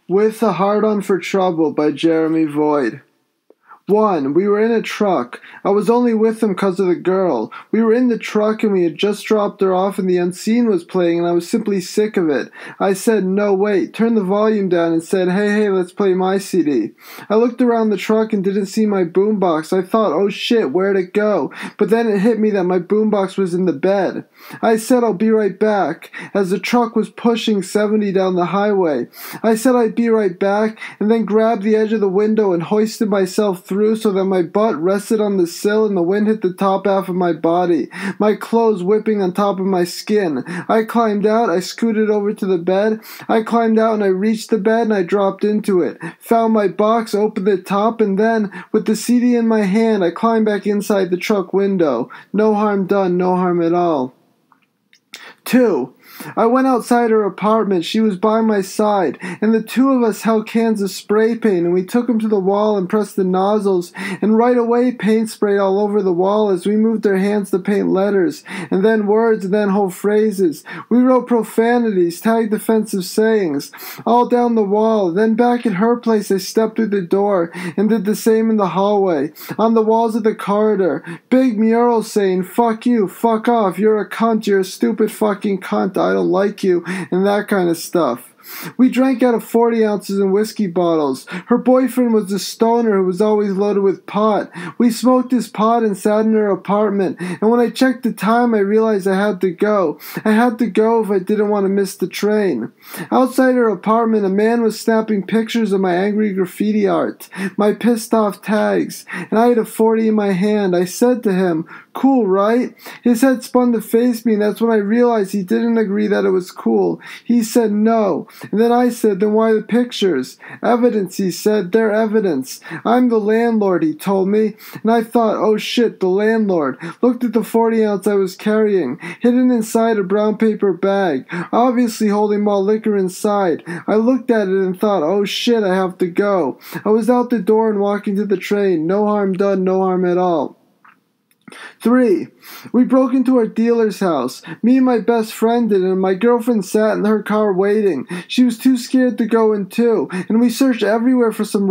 With a Heart On for Trouble by Jeremy Void. 1. We were in a truck. I was only with him 'cause of the girl. We were in the truck and we had just dropped her off and The Unseen was playing and I was simply sick of it. I said, no, wait, turned the volume down and said, hey, let's play my CD. I looked around the truck and didn't see my boombox. I thought, oh shit, where'd it go? But then it hit me that my boombox was in the bed. I said, I'll be right back, as the truck was pushing 70 down the highway. I said I'd be right back and then grabbed the edge of the window and hoisted myself through so that my butt rested on the sill and the wind hit the top half of my body, my clothes whipping on top of my skin. I climbed out, I scooted over to the bed, I climbed out and I reached the bed and I dropped into it, found my box, opened the top, and then, with the CD in my hand, I climbed back inside the truck window. No harm done, no harm at all. 2. I went outside her apartment. She was by my side, and the two of us held cans of spray paint, and we took them to the wall and pressed the nozzles, and right away paint sprayed all over the wall as we moved our hands to paint letters, and then words, and then whole phrases. We wrote profanities, tagged offensive sayings, all down the wall. Then back at her place I stepped through the door, and did the same in the hallway. On the walls of the corridor, big murals saying, fuck you, fuck off, you're a cunt, you're a stupid fucking cunt, I don't like you, and that kind of stuff. We drank out of 40 ounces in whiskey bottles. Her boyfriend was a stoner who was always loaded with pot. We smoked his pot and sat in her apartment, and when I checked the time I realized I had to go. I had to go if I didn't want to miss the train. Outside her apartment, a man was snapping pictures of my angry graffiti art, my pissed off tags, and I had a 40 in my hand. I said to him, cool, right? His head spun to face me, and that's when I realized he didn't agree that it was cool. He said no. And then I said, then why the pictures? Evidence, he said, they're evidence. I'm the landlord, he told me. And I thought, oh shit, the landlord. Looked at the 40 ounce I was carrying, hidden inside a brown paper bag, obviously holding malt liquor inside. I looked at it and thought, oh shit, I have to go. I was out the door and walking to the train. No harm done, no harm at all. 3. We broke into our dealer's house. Me and my best friend did, and my girlfriend sat in her car waiting. She was too scared to go in too, and we searched everywhere for some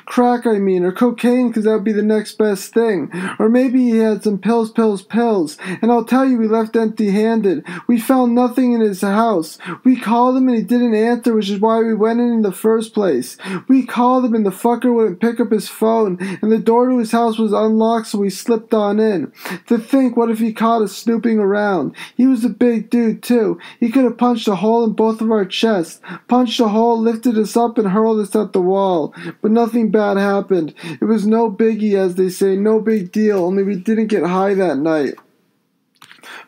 crack I mean, or cocaine, because that would be the next best thing. Or maybe he had some pills, and I'll tell you, we left empty-handed. We found nothing in his house. We called him and he didn't answer, which is why we went in the first place. We called him and the fucker wouldn't pick up his phone, and the door to his house was unlocked, so we slipped on in. To think, what if he caught us snooping around? He was a big dude, too. He could have punched a hole in both of our chests, punched a hole, lifted us up, and hurled us at the wall. But nothing bad happened. It was no biggie, as they say, no big deal, only we didn't get high that night.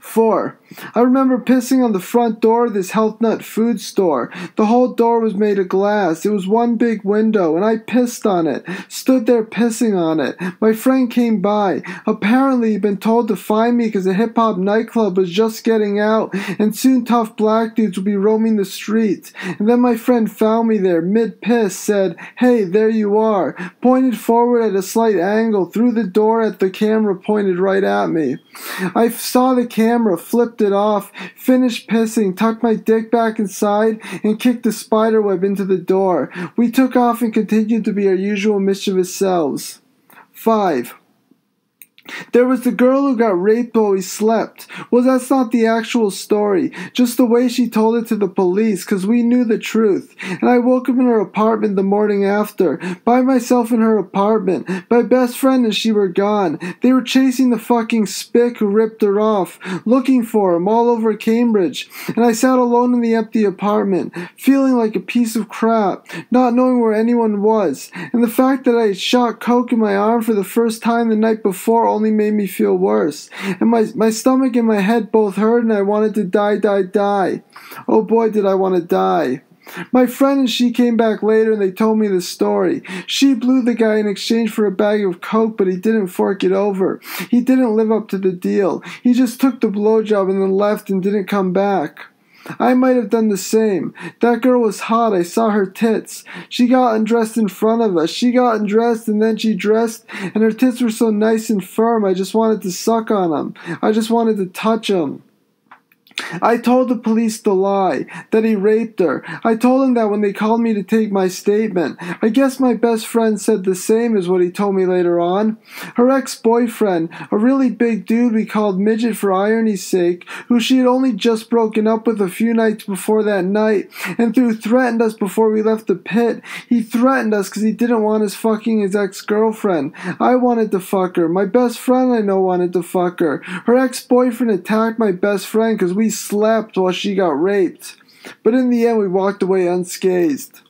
4. I remember pissing on the front door of this health nut food store. The whole door was made of glass. It was one big window, and I pissed on it. Stood there pissing on it. My friend came by. Apparently he'd been told to find me because a hip-hop nightclub was just getting out, and soon tough black dudes would be roaming the streets. And then my friend found me there, mid-piss, said, hey, there you are, pointed forward at a slight angle, through the door at the camera pointed right at me. I saw the camera, flipped it off, finished pissing, tucked my dick back inside, and kicked the spiderweb into the door. We took off and continued to be our usual mischievous selves. 5. There was the girl who got raped while we slept. Well, that's not the actual story, just the way she told it to the police, 'cause we knew the truth. And I woke up in her apartment the morning after, by myself in her apartment. My best friend and she were gone. They were chasing the fucking spick who ripped her off, looking for him all over Cambridge. And I sat alone in the empty apartment, feeling like a piece of crap, not knowing where anyone was. And the fact that I had shot coke in my arm for the first time the night before only made me feel worse, and my stomach and my head both hurt, and I wanted to die. Oh boy, did I want to die. My friend and she came back later and they told me the story. She blew the guy in exchange for a bag of coke, but he didn't fork it over. He didn't live up to the deal. He just took the blowjob and then left and didn't come back. I might have done the same. That girl was hot. I saw her tits. She got undressed in front of us. She got undressed and then she dressed, and her tits were so nice and firm. I just wanted to suck on them. I just wanted to touch them. I told the police the lie, that he raped her. I told him that when they called me to take my statement. I guess my best friend said the same as what he told me later on. Her ex-boyfriend, a really big dude we called Midget for irony's sake, who she had only just broken up with a few nights before that night, and threatened us before we left the pit. He threatened us because he didn't want us fucking his ex-girlfriend. I wanted to fuck her. My best friend I know wanted to fuck her. Her ex-boyfriend attacked my best friend because we slept while she got raped. But in the end, we walked away unscathed.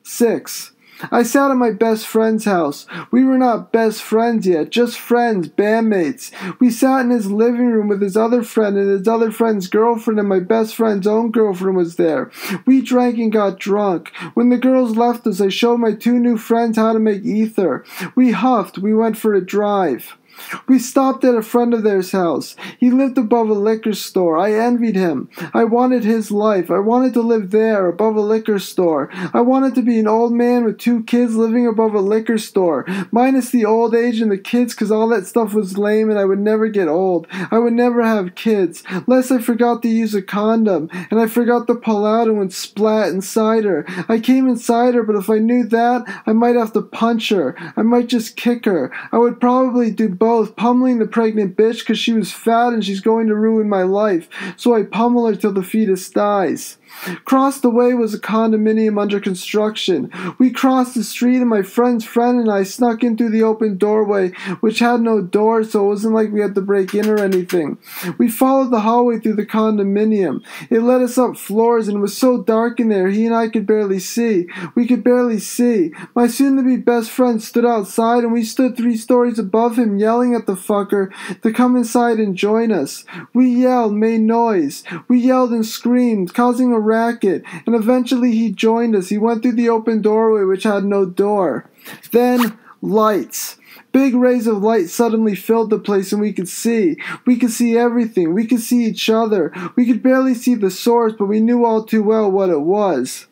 6. I sat at my best friend's house. We were not best friends yet, just friends, bandmates. We sat in his living room with his other friend and his other friend's girlfriend, and my best friend's own girlfriend was there. We drank and got drunk. When the girls left us, I showed my 2 new friends how to make ether. We huffed. We went for a drive. We stopped at a friend of theirs' house. He lived above a liquor store. I envied him. I wanted his life. I wanted to live there, above a liquor store. I wanted to be an old man with 2 kids living above a liquor store, minus the old age and the kids, because all that stuff was lame and I would never get old. I would never have kids, lest I forgot to use a condom, and I forgot to pull out and went splat inside her. I came inside her, but if I knew that, I might have to punch her. I might just kick her. I would probably do both, pummeling the pregnant bitch because she was fat and she's going to ruin my life, so I pummel her till the fetus dies. Across the way was a condominium under construction. We crossed the street and my friend's friend and I snuck in through the open doorway, which had no door, so it wasn't like we had to break in or anything. We followed the hallway through the condominium. It led us up floors and it was so dark in there he and I could barely see. We could barely see. My soon-to-be best friend stood outside and we stood 3 stories above him yelling at the fucker to come inside and join us. We yelled, made noise. We yelled and screamed, causing a racket, and eventually he joined us. He went through the open doorway which had no door. Then, lights. Big rays of light suddenly filled the place and we could see. We could see everything. We could see each other. We could barely see the source, but we knew all too well what it was.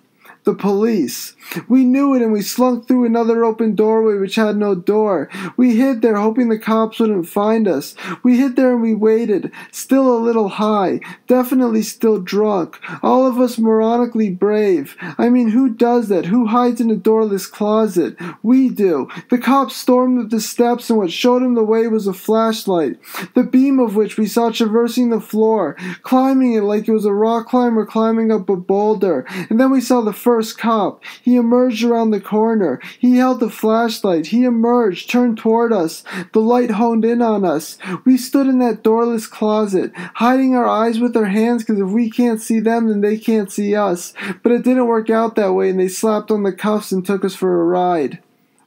The police. We knew it and we slunk through another open doorway which had no door. We hid there hoping the cops wouldn't find us. We hid there and we waited, still a little high, definitely still drunk. All of us moronically brave. I mean, who does that? Who hides in a doorless closet? We do. The cops stormed up the steps and what showed him the way was a flashlight, the beam of which we saw traversing the floor, climbing it like it was a rock climber climbing up a boulder. And then we saw the first cop. He emerged around the corner. He held the flashlight. He emerged, turned toward us. The light honed in on us. We stood in that doorless closet, hiding our eyes with our hands because if we can't see them, then they can't see us. But it didn't work out that way and they slapped on the cuffs and took us for a ride.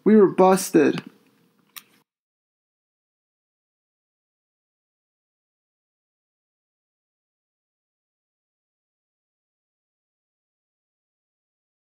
We were busted.